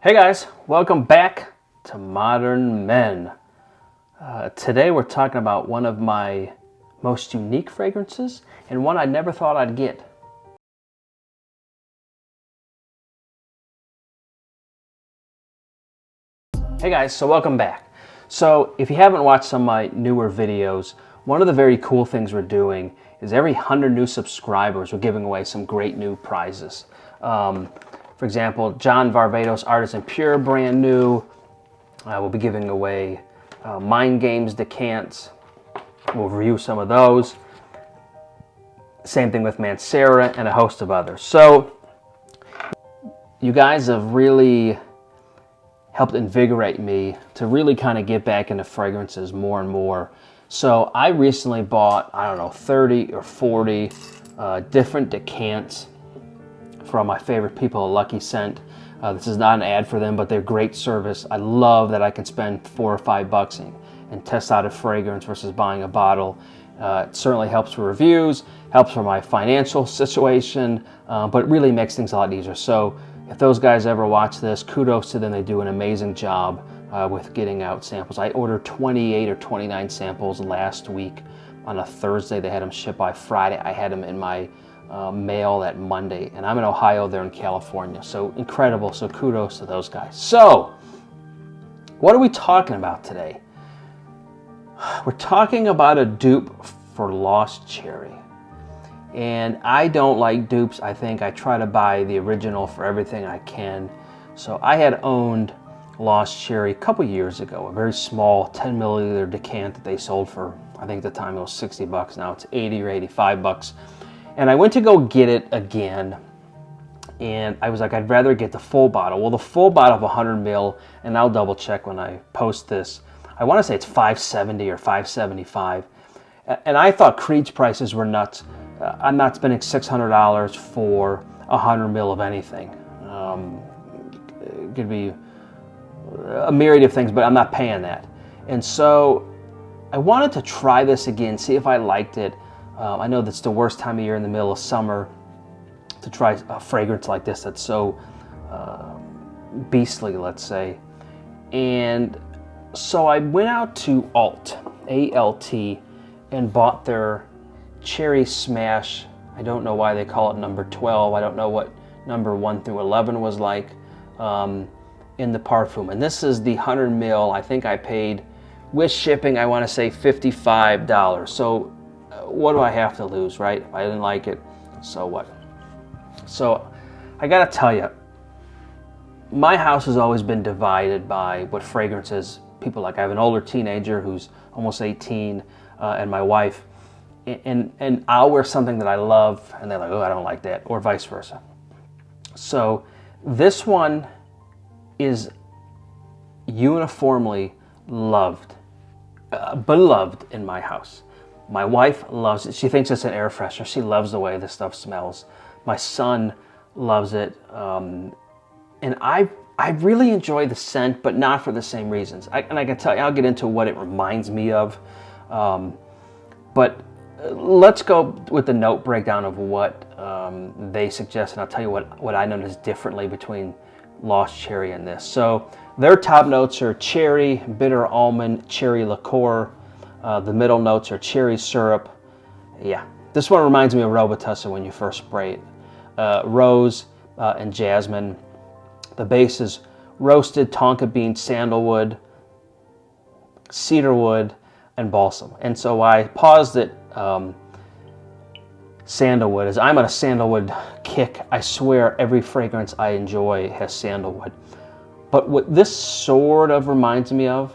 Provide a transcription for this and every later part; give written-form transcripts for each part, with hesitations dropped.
Hey guys, welcome back to Modern Men. Today we're talking about one of my most unique fragrances and one I never thought I'd get. Hey guys, so welcome back. So if you haven't watched some of my newer videos, one of the very cool things we're doing is every 100 new subscribers we're giving away some great new prizes. For example, John Varvatos Artisan Pure, brand new. We'll be giving away Mind Games decants. We'll review some of those. Same thing with Mancera and a host of others. So you guys have really helped invigorate me to really kind of get back into fragrances more and more. So I recently bought, 30 or 40 different decants from my favorite people at Lucky Scent. This is not an ad for them, but they're great service. I love that I can spend $4 or $5 and test out a fragrance versus buying a bottle. It certainly helps for reviews, helps for my financial situation, but it really makes things a lot easier. So if those guys ever watch this, kudos to them. They do an amazing job with getting out samples. I ordered 28 or 29 samples last week on a Thursday. They had them shipped by Friday. I had them in my mail that Monday, and I'm in Ohio, they're in California. So incredible. So kudos to those guys. So what are we talking about today? We're talking about a dupe for Lost Cherry. And I don't like dupes. I think I try to buy the original for everything I can. So I had owned Lost Cherry a couple years ago, a very small 10 milliliter decant that they sold for, I think at the time it was $60. Now it's 80 or $85. And I went to go get it again, and I was like, I'd rather get the full bottle. Well, the full bottle of 100 mil, and I'll double check when I post this, I want to say it's $570 or $575. And I thought Creed's prices were nuts. I'm not spending $600 for 100 mil of anything. It could be a myriad of things, but I'm not paying that. And so I wanted to try this again, see if I liked it. I know that's the worst time of year in the middle of summer to try a fragrance like this that's so beastly, let's say. And so I went out to Alt, A-L-T, and bought their Cherry Smash. I don't know why they call it number 12. I don't know what number 1 through 11 was like in the parfum. And this is the 100 mil. I think I paid, with shipping, I want to say $55. So what do I have to lose, right? If I didn't like it, so what? So I gotta tell you, my house has always been divided by what fragrances people like. I have an older teenager who's almost 18, and my wife, and I'll wear something that I love, and they're like, oh, I don't like that, or vice versa. So this one is uniformly loved, beloved in my house. My wife loves it. She thinks it's an air freshener. She loves the way this stuff smells. My son loves it. And I really enjoy the scent, but not for the same reasons. And I can tell you, I'll get into what it reminds me of. But let's go with the note breakdown of what they suggest, and I'll tell you what I noticed differently between Lost Cherry and this. So their top notes are cherry, bitter almond, cherry liqueur. The middle notes are cherry syrup. Yeah, this one reminds me of Robitussin when you first spray it. Rose and jasmine. The base is roasted tonka bean, sandalwood, cedarwood, and balsam. And so I paused at sandalwood, as I'm on a sandalwood kick. I swear every fragrance I enjoy has sandalwood. But what this sort of reminds me of,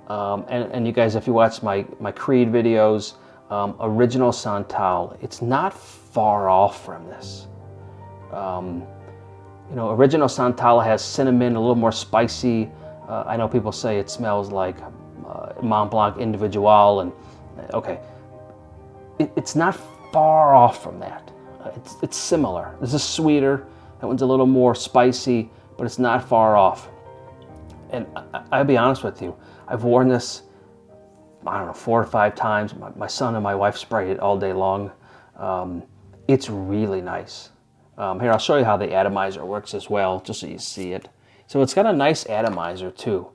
and you guys, if you watch my Creed videos, Original Santal, it's not far off from this. Original Santal has cinnamon, a little more spicy. I know people say it smells like Mont Blanc Individual, and okay, it's not far off from that. It's similar. This is sweeter. That one's a little more spicy, but it's not far off. And I'll be honest with you, I've worn this, 4 or 5 times. My son and my wife sprayed it all day long. It's really nice. Here, I'll show you how the atomizer works as well, just so you see it. So it's got a nice atomizer too.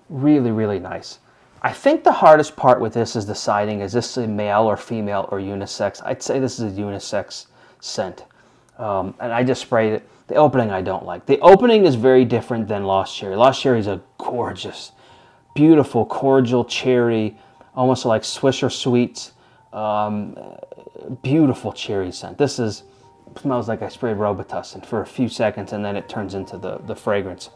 Really, really nice. I think the hardest part with this is deciding, is this a male or female or unisex? I'd say this is a unisex scent. And I just sprayed it. The opening I don't like. The opening is very different than Lost Cherry. Lost Cherry is a gorgeous, beautiful, cordial cherry, almost like Swisher Sweets. Beautiful cherry scent. This smells like I sprayed Robitussin for a few seconds and then it turns into the fragrance.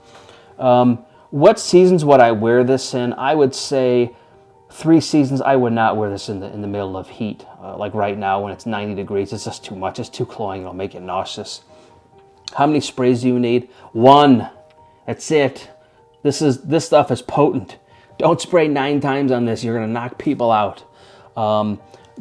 What seasons would I wear this in? I would say 3 seasons. I would not wear this in the middle of heat. Like right now when it's 90 degrees, it's just too much. It's too cloying. It'll make you nauseous. How many sprays do you need? 1. That's it. This stuff is potent. Don't spray 9 times on this. You're going to knock people out.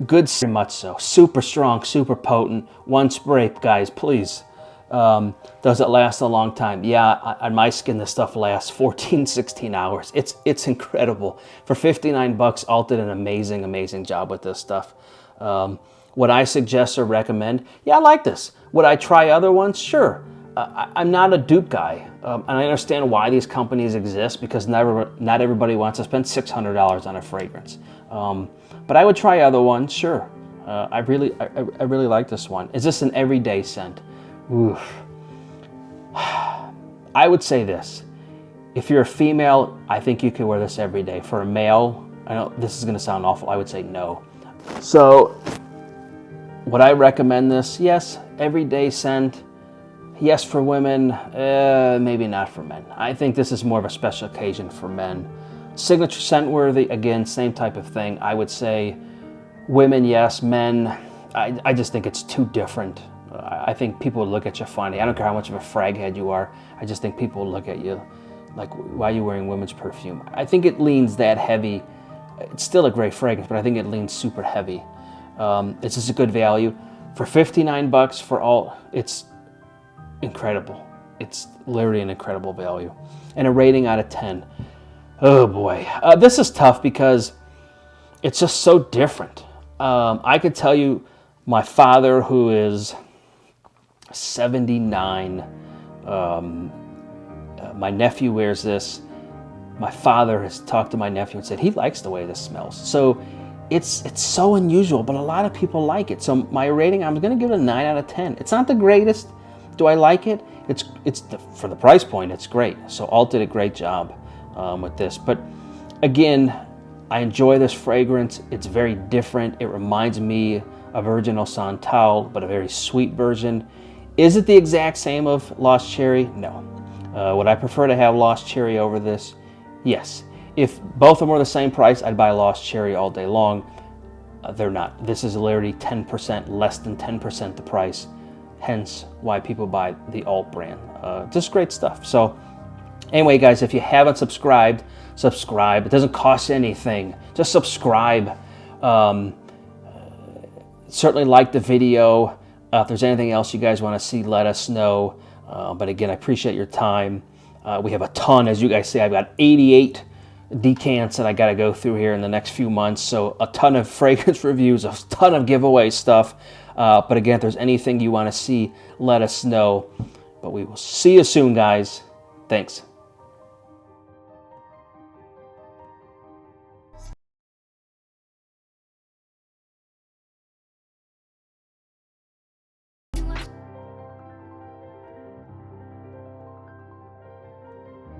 Good, very much so. Super strong, super potent. 1 spray, guys, please. Does it last a long time? Yeah, on my skin, this stuff lasts 14, 16 hours. It's incredible. For 59 bucks, Alt did an amazing, amazing job with this stuff. Would I suggest or recommend? Yeah, I like this. Would I try other ones? Sure. I'm not a dupe guy. And I understand why these companies exist, because not everybody wants to spend $600 on a fragrance. But I would try other ones, sure. I really like this one. Is this an everyday scent? Oof. I would say this. If you're a female, I think you could wear this every day. For a male, I know this is going to sound awful, I would say no. So, would I recommend this? Yes, everyday scent. Yes, for women, maybe not for men. I think this is more of a special occasion for men. Signature scent worthy, again, same type of thing. I would say women, yes. Men, I just think it's too different. I think people would look at you funny. I don't care how much of a frag head you are. I just think people would look at you like, why are you wearing women's perfume? I think it leans that heavy. It's still a great fragrance, but I think it leans super heavy. It's just a good value. For 59 bucks for all, it's incredible. It's literally an incredible value. And a rating out of 10. Oh boy. This is tough because it's just so different. I could tell you my father, who is 79, my nephew wears this. My father has talked to my nephew and said he likes the way this smells. So it's so unusual, but a lot of people like it. So my rating, I'm going to give it a 9 out of 10. It's not the greatest. Do I like it? For the price point, it's great. So Alt did a great job with this. But again, I enjoy this fragrance. It's very different. It reminds me of Original Santal, but a very sweet version. Is it the exact same of Lost Cherry? No. Would I prefer to have Lost Cherry over this? Yes. If both of them were the same price, I'd buy Lost Cherry all day long. They're not. This is literally 10%, less than 10% the price. Hence why people buy the Alt brand. Just great stuff. So anyway, guys, if you haven't subscribed, subscribe. It doesn't cost anything. Just subscribe. Certainly like the video. If there's anything else you guys want to see, let us know. But again, I appreciate your time. We have a ton, as you guys see, I've got 88 decants that I got to go through here in the next few months. So a ton of fragrance reviews, a ton of giveaway stuff. But again, if there's anything you want to see, let us know. But we will see you soon, guys. Thanks.